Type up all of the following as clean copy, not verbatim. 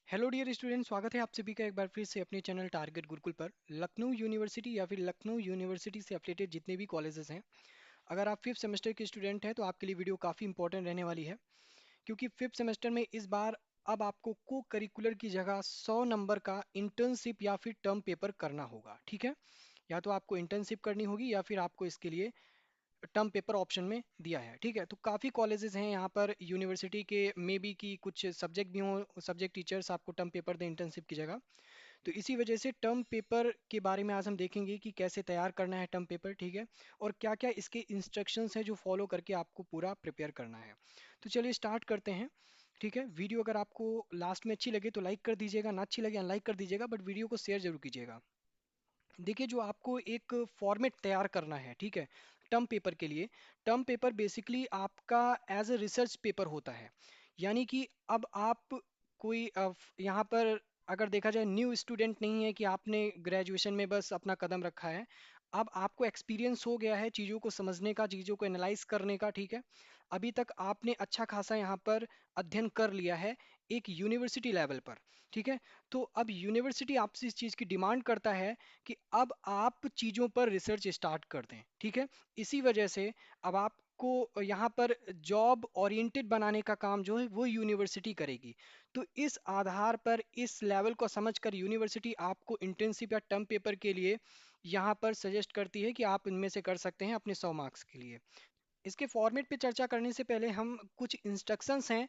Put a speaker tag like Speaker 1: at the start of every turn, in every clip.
Speaker 1: Hello dear student, स्वागत है आप सभी का एक बार फिर से अपने चैनल टारगेट गुरुकुल पर। लखनऊ यूनिवर्सिटी या फिर लखनऊ यूनिवर्सिटी से एफिलिएटेड जितने भी कॉलेजेस हैं, अगर आप फिफ्थ सेमेस्टर के स्टूडेंट हैं तो आपके लिए वीडियो काफ़ी इंपॉर्टेंट रहने वाली है। क्योंकि फिफ्थ सेमेस्टर में इस बार अब आपको को करिकुलर की जगह 100 नंबर का इंटर्नशिप या फिर टर्म पेपर करना होगा। ठीक है, या तो आपको इंटर्नशिप करनी होगी या फिर आपको इसके लिए टर्म पेपर ऑप्शन में दिया है। ठीक है, तो काफ़ी कॉलेजेस हैं यहाँ पर यूनिवर्सिटी के, मे बी की कुछ सब्जेक्ट भी हों, सब्जेक्ट टीचर्स आपको टर्म पेपर दें इंटर्नशिप की जगह। तो इसी वजह से टर्म पेपर के बारे में आज हम देखेंगे कि कैसे तैयार करना है टर्म पेपर। ठीक है, और क्या क्या इसके इंस्ट्रक्शंस हैं जो फॉलो करके आपको पूरा प्रिपेयर करना है। तो चलिए स्टार्ट करते हैं। ठीक है, वीडियो अगर आपको लास्ट में अच्छी लगे तो लाइक कर दीजिएगा, ना अच्छी लगे अनलाइक कर दीजिएगा, बट वीडियो को शेयर जरूर कीजिएगा। देखिए, जो आपको एक फॉर्मेट तैयार करना है, ठीक है, टर्म पेपर के लिए। टर्म पेपर बेसिकली आपका एज अ रिसर्च पेपर होता है। यानी कि अब आप कोई यहाँ पर अगर देखा जाए न्यू स्टूडेंट नहीं है कि आपने ग्रेजुएशन में बस अपना कदम रखा है। अब आपको एक्सपीरियंस हो गया है चीज़ों को समझने का, चीज़ों को एनालाइज करने का। ठीक है, अभी तक आपने अच्छा खासा यहाँ पर अध्ययन कर लिया है एक यूनिवर्सिटी लेवल पर। ठीक है, तो अब यूनिवर्सिटी आपसे इस चीज़ की डिमांड करता है कि अब आप चीज़ों पर रिसर्च स्टार्ट कर दें। ठीक है, इसी वजह से अब आपको यहाँ पर जॉब ओरिएंटेड बनाने का काम जो है वो यूनिवर्सिटी करेगी। तो इस आधार पर, इस लेवल को समझकर यूनिवर्सिटी आपको इंटर्नशिप या टर्म पेपर के लिए यहाँ पर सजेस्ट करती है कि आप इनमें से कर सकते हैं अपने 100 मार्क्स के लिए। इसके फॉर्मेट पे चर्चा करने से पहले हम कुछ इंस्ट्रक्शंस हैं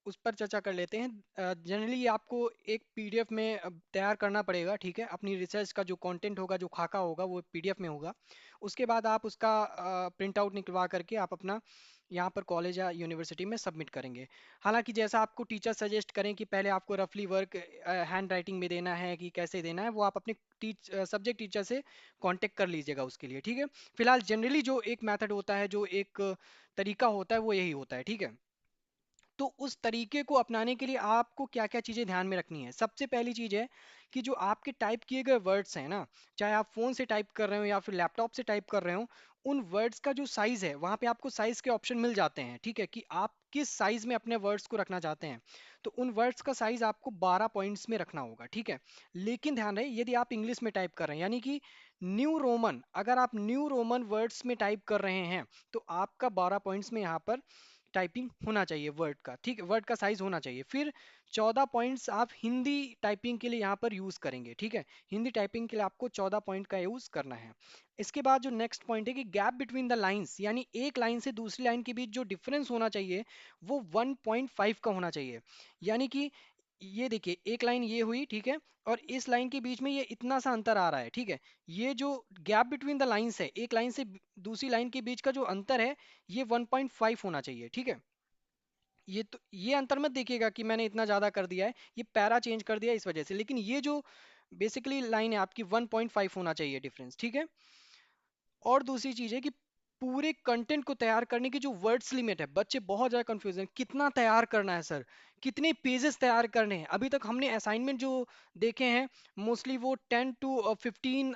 Speaker 1: उस पर चर्चा कर लेते हैं। जनरली ये आपको एक पीडीएफ में तैयार करना पड़ेगा। ठीक है, अपनी रिसर्च का जो कंटेंट होगा, जो खाका होगा, वो पीडीएफ में होगा। उसके बाद आप उसका प्रिंट आउट निकलवा करके आप अपना यहाँ पर कॉलेज या यूनिवर्सिटी में सबमिट करेंगे। हालांकि जैसा आपको टीचर सजेस्ट करें कि पहले आपको रफली वर्क हैंड राइटिंग में देना है कि कैसे देना है, वो आप अपने सब्जेक्ट टीचर से कांटेक्ट कर लीजिएगा उसके लिए। ठीक है, फिलहाल जनरली जो एक मेथड होता है, जो एक तरीका होता है, वो यही होता है। ठीक है, तो उस तरीके को अपनाने के लिए आपको क्या क्या चीज़ें ध्यान में रखनी है। सबसे पहली चीज़ है कि जो आपके टाइप किए गए वर्ड्स हैं ना, चाहे आप फ़ोन से टाइप कर रहे हो या फिर लैपटॉप से टाइप कर रहे हो, उन वर्ड्स का जो साइज़ है वहाँ पे आपको साइज़ के ऑप्शन मिल जाते हैं। ठीक है, कि आप किस साइज़ में अपने वर्ड्स को रखना चाहते हैं। तो उन वर्ड्स का साइज़ आपको 12 पॉइंट्स में रखना होगा। ठीक है, लेकिन ध्यान रहे, यदि आप इंग्लिश में टाइप कर रहे हैं, यानी कि न्यू रोमन, अगर आप न्यू रोमन वर्ड्स में टाइप कर रहे हैं तो आपका 12 पॉइंट्स में यहाँ पर टाइपिंग होना चाहिए वर्ड का। ठीक है, वर्ड का साइज होना चाहिए। फिर 14 पॉइंट्स आप हिंदी टाइपिंग के लिए यहाँ पर यूज करेंगे। ठीक है, हिंदी टाइपिंग के लिए आपको 14 पॉइंट का यूज करना है। इसके बाद जो नेक्स्ट पॉइंट है कि गैप बिटवीन द लाइंस, यानी एक लाइन से दूसरी लाइन के बीच जो डिफरेंस होना चाहिए वो 1.5 का होना चाहिए। यानी कि ये देखिए, एक लाइन ये हुई, ठीक है, और इस लाइन के बीच में ये इतना सा अंतर आ रहा है। ठीक है, ये जो गैप बिटवीन द लाइंस है, एक लाइन से दूसरी लाइन के बीच का जो अंतर है, ये 1.5 होना चाहिए। ठीक है, ये तो ये अंतर मत देखिएगा कि मैंने इतना ज़्यादा कर दिया है, ये पैरा चेंज कर दिया इस वजह से, लेकिन ये जो बेसिकली लाइन है आपकी 1.5 होना चाहिए डिफरेंस। ठीक है, और दूसरी चीज़ है कि पूरे कंटेंट को तैयार करने की जो वर्ड्स लिमिट है, बच्चे बहुत ज़्यादा कंफ्यूजन, कितना तैयार करना है सर, कितने पेजेस तैयार करने हैं। अभी तक हमने असाइनमेंट जो देखे हैं मोस्टली वो 10 to 15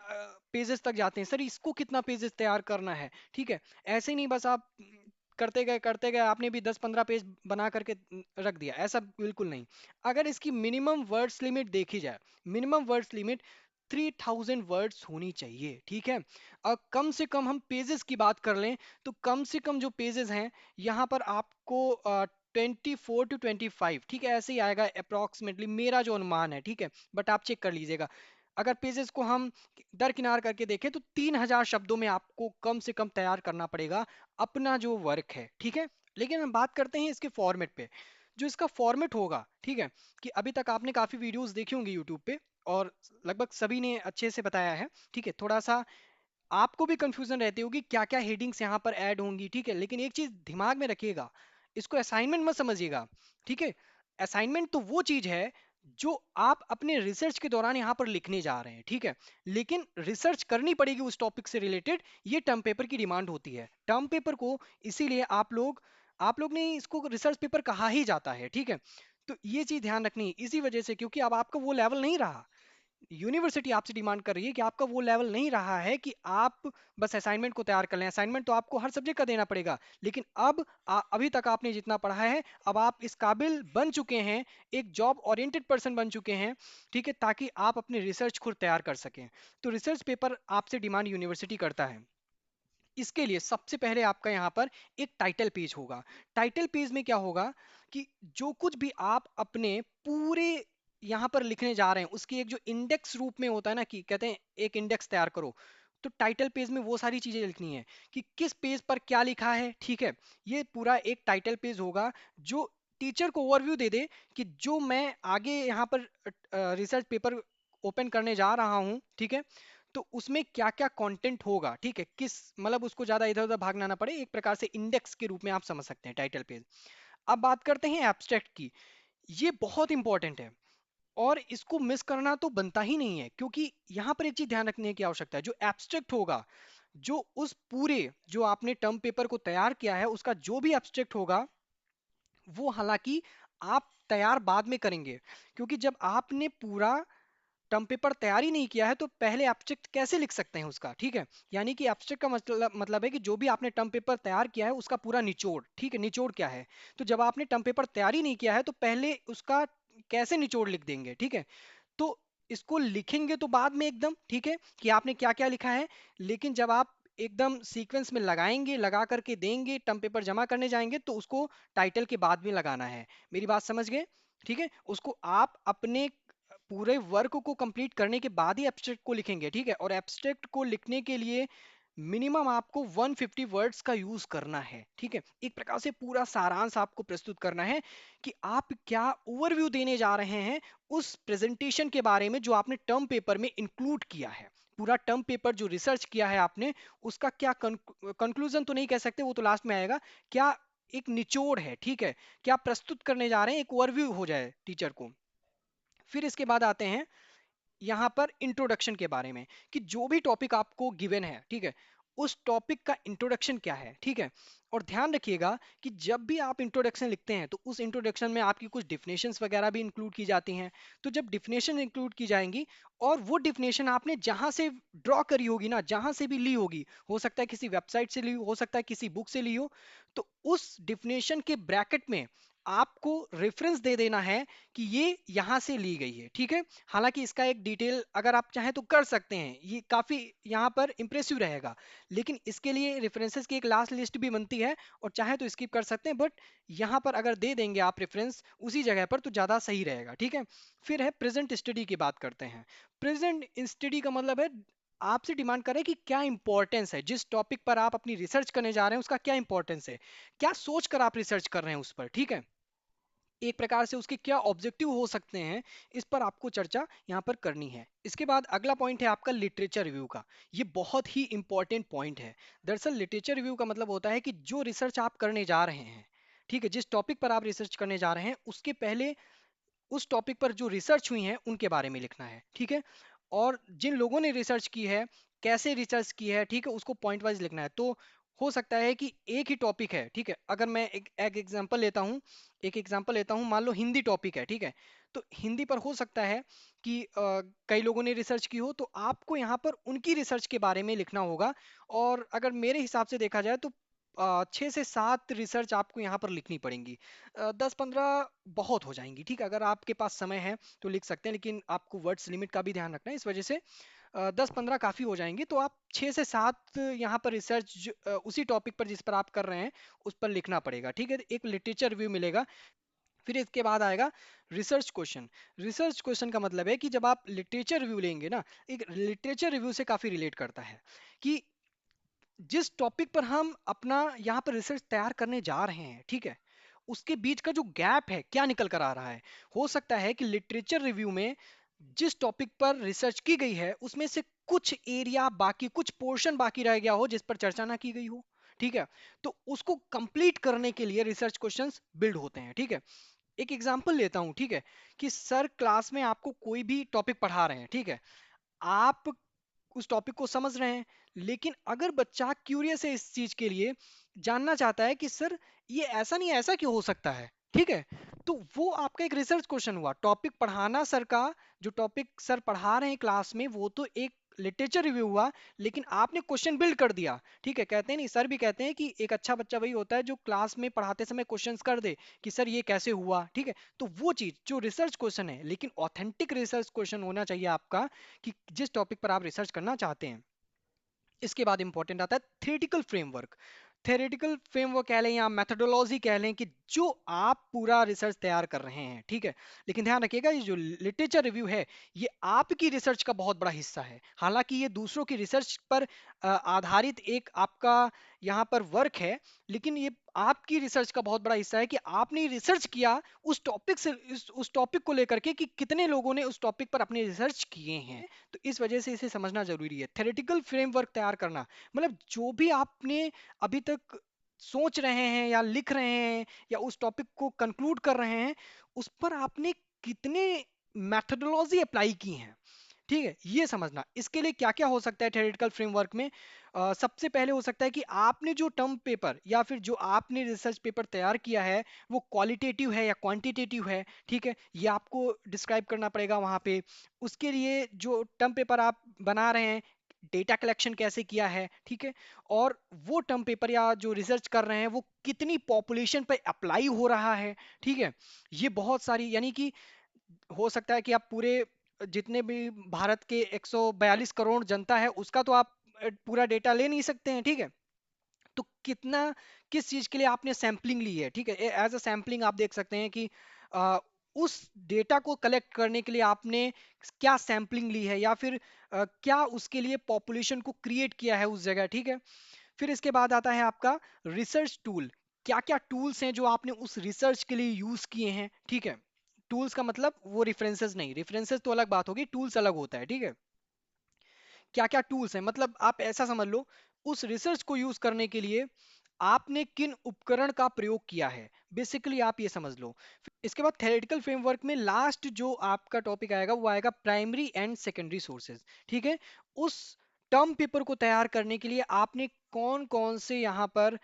Speaker 1: पेजेस तक जाते हैं। सर इसको कितना पेजेस तैयार करना है। ठीक है, ऐसे ही नहीं बस आप करते गए आपने भी 10-15 पेज बना करके रख दिया, ऐसा बिल्कुल नहीं। अगर इसकी मिनिमम वर्ड्स लिमिट देखी जाए, मिनिमम वर्ड्स लिमिट 3000 वर्ड्स होनी चाहिए। ठीक है, और कम से कम हम पेजेस की बात कर लें तो कम से कम जो पेजेस हैं यहाँ पर आपको 24 to 25, ठीक है, ऐसे ही आएगा अप्रोक्सीमेटली, मेरा जो अनुमान है। ठीक है, बट आप चेक कर लीजिएगा। अगर पेजेस को हम दरकिनार करके देखें तो 3000 शब्दों में आपको कम से कम तैयार करना पड़ेगा अपना जो वर्क है। ठीक है, लेकिन हम बात करते हैं इसके फॉर्मेट पे। जो इसका फॉर्मेट होगा, ठीक है, कि अभी तक आपने काफी वीडियोस देखी होंगी यूट्यूब पे और लगभग सभी ने अच्छे से बताया है। ठीक है, थोड़ा सा आपको भी कंफ्यूजन रहती होगी क्या क्या हेडिंग्स यहाँ पर ऐड होंगी। ठीक है, लेकिन एक चीज दिमाग में रखिएगा, इसको असाइनमेंट मत समझिएगा। ठीक है, असाइनमेंट तो वो चीज है जो आप अपने रिसर्च के दौरान यहाँ पर लिखने जा रहे हैं। ठीक है, लेकिन रिसर्च करनी पड़ेगी उस टॉपिक से रिलेटेड, ये टर्म पेपर की डिमांड होती है। टर्म पेपर को इसीलिए आप लोग ने इसको रिसर्च पेपर कहा ही जाता है। ठीक है, तो ये चीज ध्यान रखनी है इसी वजह से, क्योंकि अब आपका वो लेवल नहीं रहा। यूनिवर्सिटी आपसे डिमांड कर रही है कि आपका वो लेवल नहीं रहा है कि आप बस असाइनमेंट को तैयार कर लें। असाइनमेंट तो आपको हर सब्जेक्ट का देना पड़ेगा, लेकिन अब अभी तक आपने जितना पढ़ा है, अब आप इस काबिल बन चुके हैं, एक जॉब ओरिएंटेड पर्सन बन चुके हैं, ठीक है, ताकि आप अपनी रिसर्च खुद तैयार कर सकें। तो रिसर्च पेपर आपसे डिमांड यूनिवर्सिटी करता है। इसके लिए सबसे पहले आपका यहाँ पर एक टाइटल पेज होगा। टाइटल पेज में क्या होगा कि जो कुछ भी आप अपने पूरे यहाँ पर लिखने जा रहे हैं उसकी एक जो इंडेक्स रूप में होता है ना, कि कहते हैं एक इंडेक्स तैयार करो, तो टाइटल पेज में वो सारी चीजें लिखनी है कि किस पेज पर क्या लिखा है। ठीक है, ये पूरा एक टाइटल पेज होगा जो टीचर को ओवरव्यू दे दे कि जो मैं आगे यहाँ पर रिसर्च पेपर ओपन करने जा रहा हूँ, ठीक है, तो उसमें क्या क्या कंटेंट होगा। ठीक है, किस मतलब उसको ज्यादा इधर उधर भागना ना पड़े, एक प्रकार से इंडेक्स के रूप में आप समझ सकते हैं टाइटल पेज। अब बात करते हैं एब्स्ट्रैक्ट की। ये बहुत इंपॉर्टेंट है और इसको मिस करना तो बनता ही नहीं है, क्योंकि यहां पर एक चीज ध्यान रखने की आवश्यकता है। जो एब्स्ट्रैक्ट होगा, जो उस पूरे जो आपने टर्म पेपर को तैयार किया है उसका जो भी एब्स्ट्रैक्ट होगा, वो हालांकि आप तैयार बाद में करेंगे, क्योंकि जब आपने पूरा टर्म पेपर तैयार ही नहीं किया है तो पहले एब्स्ट्रैक्ट कैसे लिख सकते हैं उसका। ठीक है, यानी कि एब्स्ट्रैक्ट का मतलब है कि जो भी आपने टर्म पेपर तैयार किया है उसका पूरा निचोड़। ठीक है, निचोड़ क्या है, तो जब आपने टर्म पेपर तैयार ही नहीं किया है तो पहले उसका कैसे निचोड़ लिख देंगे। ठीक है, तो इसको लिखेंगे तो बाद में एकदम, ठीक है, कि आपने क्या क्या लिखा है, लेकिन जब आप एकदम सीक्वेंस में लगाएंगे, लगा करके देंगे, टर्म पेपर जमा करने जाएंगे, तो उसको टाइटल के बाद में लगाना है। मेरी बात समझ गए? ठीक है, उसको आप अपने पूरे वर्क को कंप्लीट करने के बाद ही एब्स्ट्रैक्ट को लिखेंगे। ठीक है, और एब्स्ट्रैक्ट को लिखने के लिए मिनिमम आपको 150 वर्ड्स का यूज करना है। ठीक है, एक प्रकार से पूरा सारांश आपको प्रस्तुत करना है कि आप क्या ओवरव्यू देने जा रहे हैं उस प्रेजेंटेशन के बारे में जो आपने टर्म पेपर में इंक्लूड किया है। पूरा टर्म पेपर जो रिसर्च किया है आपने, उसका क्या कंक्लूजन तो नहीं कह सकते, वो तो लास्ट में आएगा, क्या एक निचोड़ है। ठीक है, क्या प्रस्तुत करने जा रहे हैं, एक ओवरव्यू हो जाए टीचर को। फिर इसके बाद आते हैं यहाँ पर इंट्रोडक्शन के बारे में, कि जो भी टॉपिक आपको गिवन है, ठीक है, उस टॉपिक का इंट्रोडक्शन क्या है। ठीक है, और ध्यान रखिएगा कि जब भी आप इंट्रोडक्शन लिखते हैं तो उस इंट्रोडक्शन में आपकी कुछ डिफिनेशंस वगैरह भी इंक्लूड की जाती हैं। तो जब डिफिनेशन इंक्लूड की जाएंगी और वो डिफिनेशन आपने जहां से ड्रॉ करी होगी ना, जहां से भी ली होगी, हो सकता है किसी वेबसाइट से ली हो सकता है किसी बुक से ली हो, तो उस डिफिनेशन के ब्रैकेट में आपको रेफरेंस दे देना है कि ये यहां से ली गई है। ठीक है, हालांकि इसका एक डिटेल अगर आप चाहें तो कर सकते हैं, ये काफी यहाँ पर इंप्रेसिव रहेगा, लेकिन इसके लिए रेफरेंसेस की एक लास्ट लिस्ट भी बनती है और चाहे तो स्किप कर सकते हैं, बट यहाँ पर अगर दे देंगे आप रेफरेंस उसी जगह पर तो ज्यादा सही रहेगा। ठीक है, फिर है प्रेजेंट स्टडी की बात करते हैं। प्रेजेंट स्टडी का मतलब है आपसे डिमांड कर रहे हैं कि क्या इंपॉर्टेंस है, जिस टॉपिक पर आप अपनी रिसर्च करने जा रहे हैं उसका क्या इंपॉर्टेंस है, क्या सोच कर आप रिसर्च कर रहे हैं उस पर। ठीक है, एक प्रकार से उसके क्या ऑब्जेक्टिव हो सकते हैं, इस पर आपको चर्चा यहाँ पर करनी है। इसके बाद अगला पॉइंट है आपका लिटरेचर रिव्यू का। ये बहुत ही इंपॉर्टेंट पॉइंट है। दरअसल लिटरेचर रिव्यू का मतलब होता है कि जो रिसर्च आप करने जा रहे हैं, ठीक है, जिस टॉपिक पर आप रिसर्च करने जा रहे हैं उसके पहले उस टॉपिक पर जो रिसर्च हुई है उनके बारे में लिखना है। ठीक है, और जिन लोगों ने रिसर्च की है, कैसे रिसर्च की है, ठीक है, उसको पॉइंट वाइज लिखना है। तो हो सकता है कि एक ही टॉपिक है, ठीक है, अगर मैं एक एग्जांपल लेता हूँ, मान लो हिंदी टॉपिक है, ठीक है, तो हिंदी पर हो सकता है कि कई लोगों ने रिसर्च की हो, तो आपको यहाँ पर उनकी रिसर्च के बारे में लिखना होगा। और अगर मेरे हिसाब से देखा जाए तो 6 से 7 रिसर्च आपको यहाँ पर लिखनी पड़ेंगी। 10-15 बहुत हो जाएंगी। ठीक है, अगर आपके पास समय है तो लिख सकते हैं, लेकिन आपको वर्ड्स लिमिट का भी ध्यान रखना है, इस वजह से 10-15 काफ़ी हो जाएंगी। तो आप 6 से 7 यहाँ पर रिसर्च उसी टॉपिक पर जिस पर आप कर रहे हैं उस पर लिखना पड़ेगा। ठीक है, एक लिटरेचर रिव्यू मिलेगा। फिर इसके बाद आएगा रिसर्च क्वेश्चन। रिसर्च क्वेश्चन का मतलब है कि जब आप लिटरेचर रिव्यू लेंगे ना, एक लिटरेचर रिव्यू से काफ़ी रिलेट करता है कि जिस टॉपिक पर हम अपना यहाँ पर रिसर्च तैयार करने जा रहे हैं, ठीक है, उसके बीच का जो गैप है क्या निकल कर आ रहा है। हो सकता है कि लिटरेचर रिव्यू में जिस टॉपिक पर रिसर्च की गई है उसमें से कुछ एरिया बाकी, कुछ पोर्शन बाकी रह गया हो जिस पर चर्चा ना की गई हो। ठीक है, तो उसको कंप्लीट करने के लिए रिसर्च क्वेश्चंस बिल्ड होते हैं। ठीक है, एक एग्जांपल लेता हूं, ठीक है, कि सर क्लास में आपको कोई भी टॉपिक पढ़ा रहे हैं, ठीक है, आप उस टॉपिक को समझ रहे हैं, लेकिन अगर बच्चा क्यूरियस है इस चीज के लिए, जानना चाहता है कि सर ये ऐसा नहीं है, ऐसा क्यों हो सकता है, ठीक है। तो वो आपका एक रिसर्च क्वेश्चन हुआ। टॉपिक पढ़ाना सर का, जो टॉपिक सर पढ़ा रहे हैं क्लास में, वो तो एक लिटरेचर रिव्यू हुआ, लेकिन आपने क्वेश्चन बिल्ड कर दिया। ठीक है, कहते हैं नहीं, सर भी कहते हैं कि एक अच्छा बच्चा वही होता है जो क्लास में पढ़ाते समय क्वेश्चंस कर दे कि सर ये कैसे हुआ। ठीक है, तो वो चीज जो रिसर्च क्वेश्चन है, लेकिन ऑथेंटिक रिसर्च क्वेश्चन होना चाहिए आपका कि जिस टॉपिक पर आप रिसर्च करना चाहते हैं। इसके बाद इंपॉर्टेंट आता है थ्योरेटिकल फ्रेमवर्क। थ्योरेटिकल फ्रेमवर्क कह लें या मेथोडोलॉजी कह लें, कि जो आप पूरा रिसर्च तैयार कर रहे हैं। ठीक है, लेकिन ध्यान रखिएगा, ये जो लिटरेचर रिव्यू है, ये आपकी रिसर्च का बहुत बड़ा हिस्सा है। हालांकि ये दूसरों की रिसर्च पर आधारित एक आपका यहाँ पर वर्क है, लेकिन ये आपकी रिसर्च का बहुत बड़ा हिस्सा है कि आपने रिसर्च किया उस टॉपिक से, उस टॉपिक को लेकर के, कि कितने लोगों ने उस टॉपिक पर अपने रिसर्च किए हैं। तो इस वजह से इसे समझना जरूरी है। थ्योरेटिकल फ्रेमवर्क तैयार करना मतलब जो भी आपने अभी तक सोच रहे हैं या लिख रहे हैं या उस टॉपिक को कंक्लूड कर रहे हैं, उस पर आपने कितने मेथोडोलॉजी अप्लाई की हैं। ठीक है, ये समझना। इसके लिए क्या क्या हो सकता है थ्योरेटिकल फ्रेमवर्क में? सबसे पहले हो सकता है कि आपने जो टर्म पेपर या फिर जो आपने रिसर्च पेपर तैयार किया है, वो क्वालिटेटिव है या क्वांटिटेटिव है। ठीक है, ये आपको डिस्क्राइब करना पड़ेगा वहां पे। उसके लिए जो टर्म पेपर आप बना रहे हैं, डेटा कलेक्शन कैसे किया है। ठीक है, और वो टर्म पेपर या जो रिसर्च कर रहे हैं, वो कितनी पॉपुलेशन पे अप्लाई हो रहा है। ठीक है, ये बहुत सारी, यानी कि हो सकता है कि आप पूरे जितने भी भारत के 142 करोड़ जनता है, उसका तो आप पूरा डेटा ले नहीं सकते हैं। ठीक है, तो कितना, किस चीज के लिए आपने सैंपलिंग ली है। ठीक है, एज अ सैंपलिंग आप देख सकते हैं कि अ, उस डेटा को कलेक्ट करने के लिए आपने क्या सैंपलिंग ली है, या फिर क्या उसके लिए पॉपुलेशन को क्रिएट किया है उस जगह। ठीक है, फिर इसके बाद आता है आपका रिसर्च टूल। क्या क्या टूल्स हैं जो आपने उस रिसर्च के लिए यूज किए हैं। ठीक है, टूल्स का मतलब वो रेफरेंसेस नहीं, रेफरेंसेस तो अलग बात होगी, टूल्स अलग होता है। ठीक है, क्या क्या टूल्स हैं, मतलब आप ऐसा समझ लो, उस रिसर्च को यूज करने के लिए आपने किन उपकरण का प्रयोग किया है, बेसिकली आप ये समझ लो। इसके बाद थ्योरेटिकल फ्रेमवर्क में लास्ट जो आपका टॉपिक आएगा, वो आएगा प्राइमरी एंड सेकेंडरी सोर्सेज। ठीक है, उस टर्म पेपर को तैयार करने के लिए आपने कौन कौन से यहाँ पर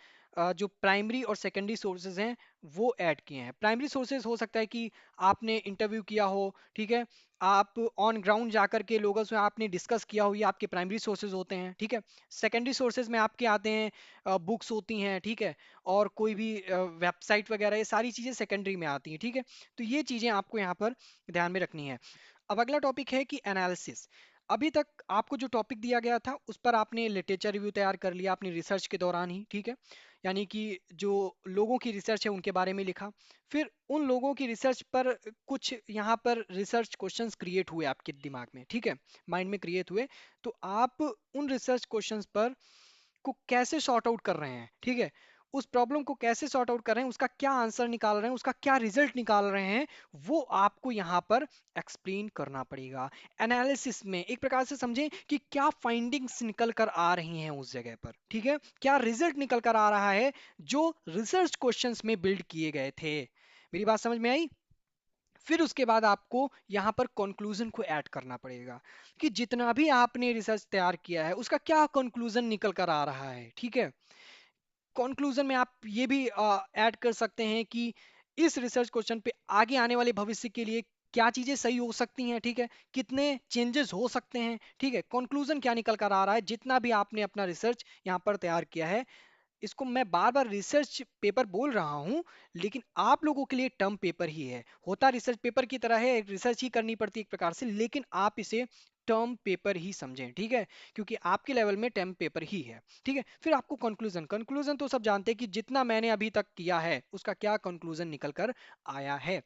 Speaker 1: जो प्राइमरी और सेकेंडरी सोर्सेज हैं वो ऐड किए हैं। प्राइमरी सोर्सेज हो सकता है कि आपने इंटरव्यू किया हो। ठीक है, आप ऑन ग्राउंड जाकर के लोगों से आपने डिस्कस किया हो, ये आपके प्राइमरी सोर्सेज होते हैं। ठीक है, सेकेंडरी सोर्सेज में आपके आते हैं बुक्स होती हैं। ठीक है, और कोई भी वेबसाइट वगैरह, ये सारी चीज़ें सेकेंडरी में आती हैं। ठीक है, तो ये चीज़ें आपको यहाँ पर ध्यान में रखनी है। अब अगला टॉपिक है कि एनालिसिस। अभी तक आपको जो टॉपिक दिया गया था, उस पर आपने लिटरेचर रिव्यू तैयार कर लिया अपनी रिसर्च के दौरान ही। ठीक है, यानी कि जो लोगों की रिसर्च है उनके बारे में लिखा। फिर उन लोगों की रिसर्च पर कुछ यहाँ पर रिसर्च क्वेश्चंस क्रिएट हुए आपके दिमाग में। ठीक है, माइंड में क्रिएट हुए, तो आप उन रिसर्च क्वेश्चंस पर को कैसे सॉर्ट आउट कर रहे हैं। ठीक है, उस प्रॉब्लम को कैसे सॉर्ट आउट कर रहे हैं, उसका क्या आंसर निकाल रहे हैं, उसका क्या रिजल्ट निकाल रहे हैं, वो आपको यहाँ पर एक्सप्लेन करना पड़ेगा। एनालिसिस में एक प्रकार से समझें कि क्या फाइंडिंग्स निकल कर आ रही हैं उस जगह पर। ठीक है, क्या रिजल्ट निकल कर आ रहा है जो रिसर्च क्वेश्चंस में बिल्ड किए गए थे। मेरी बात समझ में आई? फिर उसके बाद आपको यहाँ पर कंक्लूजन को ऐड करना पड़ेगा कि जितना भी आपने रिसर्च तैयार किया है, उसका क्या कंक्लूजन निकल कर आ रहा है। ठीक है, कंक्लूजन में आप ये भी ऐड कर सकते हैं कि इस रिसर्च क्वेश्चन पे आगे आने वाले भविष्य के लिए क्या चीजें सही हो सकती हैं। ठीक है, कितने चेंजेस हो सकते हैं। ठीक है, कंक्लूजन क्या निकल कर आ रहा है जितना भी आपने अपना रिसर्च यहाँ पर तैयार किया है। इसको मैं बार बार रिसर्च पेपर बोल रहा हूं, लेकिन आप लोगों के लिए टर्म पेपर ही है। होता रिसर्च पेपर की तरह है, रिसर्च ही करनी पड़ती है एक प्रकार से, लेकिन आप इसे टर्म पेपर ही समझें। ठीक है, क्योंकि आपके लेवल में टर्म पेपर ही है। ठीक है, फिर आपको कंक्लूजन, कंक्लूजन तो सब जानते हैं कि जितना मैंने अभी तक किया है उसका क्या कंक्लूजन निकल कर आया है।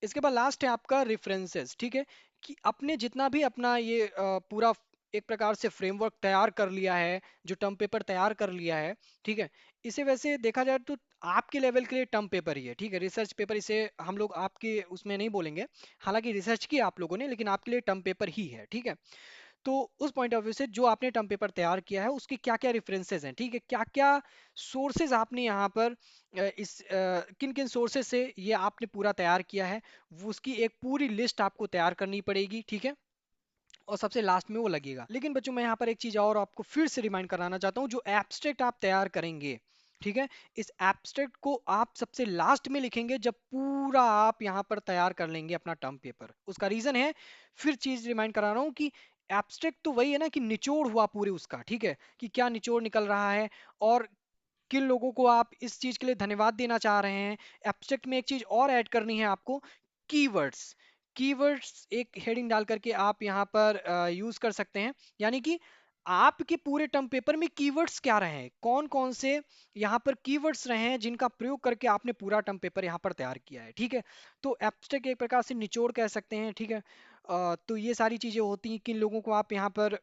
Speaker 1: इसके बाद लास्ट है आपका रेफरेंसेस। ठीक है, कि आपने जितना भी अपना ये पूरा एक प्रकार से फ्रेमवर्क तैयार कर लिया है, जो टर्म पेपर तैयार कर लिया है। ठीक है, इसे वैसे देखा जाए तो आपके लेवल के लिए टर्म पेपर ही है। ठीक है, रिसर्च पेपर इसे हम लोग आपके उसमें नहीं बोलेंगे, हालांकि रिसर्च की आप लोगों ने, लेकिन आपके लिए टर्म पेपर ही है। ठीक है, तो उस पॉइंट ऑफ व्यू से जो आपने टर्म पेपर तैयार किया है, उसके क्या क्या रेफरेंसेस हैं। ठीक है, क्या क्या सोर्सेज आपने यहाँ पर इस किन किन सोर्सेज से ये आपने पूरा तैयार किया है, वो उसकी एक पूरी लिस्ट आपको तैयार करनी पड़ेगी। ठीक है, और सबसे लास्ट में वो लगेगा। लेकिन बच्चों, मैं यहाँ पर एक चीज और आपको फिर से रिमाइंड कराना चाहता हूँ, जो एब्स्ट्रैक्ट आप तैयार करेंगे, ठीक है। इस एब्स्ट्रैक्ट को आप सबसे लास्ट में लिखेंगे जब पूरा आप यहाँ पर तैयार कर लेंगे अपना टर्म पेपर। उसका रीजन है, फिर चीज रिमाइंड करा रहा हूँ कि एब्स्ट्रैक्ट तो वही है ना कि निचोड़ हुआ पूरे उसका, ठीक है, कि क्या निचोड़ निकल रहा है और किन लोगों को आप इस चीज के लिए धन्यवाद देना चाह रहे हैं। एब्स्ट्रैक्ट में एक चीज और ऐड करनी है आपको, कीवर्ड्स। कीवर्ड्स एक हेडिंग डाल करके आप यहाँ पर यूज कर सकते हैं, यानी कि आपके पूरे टर्म पेपर में कीवर्ड्स क्या रहे हैं, कौन कौन से यहाँ पर कीवर्ड्स रहे हैं जिनका प्रयोग करके आपने पूरा टर्म पेपर यहाँ पर तैयार किया है, ठीक है। तो एब्स्ट्रैक्ट एक प्रकार से निचोड़ कह सकते हैं, ठीक है। तो ये सारी चीजें होती हैं, किन लोगों को आप यहाँ पर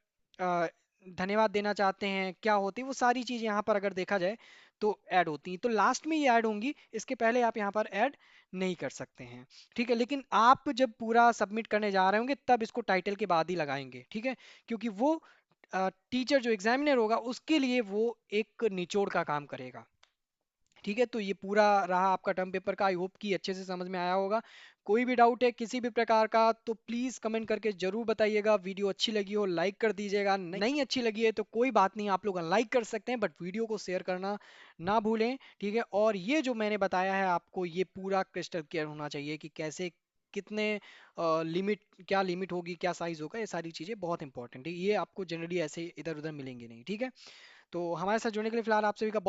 Speaker 1: धन्यवाद देना चाहते हैं, क्या होती है वो सारी चीज यहाँ पर अगर देखा जाए तो ऐड होती हैं। तो लास्ट में ये ऐड होंगी, इसके पहले आप यहाँ पर ऐड नहीं कर सकते हैं, ठीक है। लेकिन आप जब पूरा सबमिट करने जा रहे होंगे तब इसको टाइटल के बाद ही लगाएंगे, ठीक है, क्योंकि वो टीचर जो एग्जामिनर होगा उसके लिए वो एक निचोड़ का काम करेगा, ठीक है। तो ये पूरा रहा आपका टर्म पेपर का। आई होप कि अच्छे से समझ में आया होगा। कोई भी डाउट है किसी भी प्रकार का तो प्लीज कमेंट करके जरूर बताइएगा। वीडियो अच्छी लगी हो लाइक कर दीजिएगा, नहीं अच्छी लगी है तो कोई बात नहीं, आप लोग अनलाइक कर सकते हैं, बट वीडियो को शेयर करना ना भूलें, ठीक है। और ये जो मैंने बताया है आपको, ये पूरा क्रिस्टल क्लियर होना चाहिए कि कैसे, कितने लिमिट, क्या लिमिट होगी, क्या साइज होगा, ये सारी चीजें बहुत इंपॉर्टेंट है। ये आपको जनरली ऐसे इधर उधर मिलेंगे नहीं, ठीक है। तो हमारे साथ जुड़ने के लिए फिलहाल आप सभी का बहुत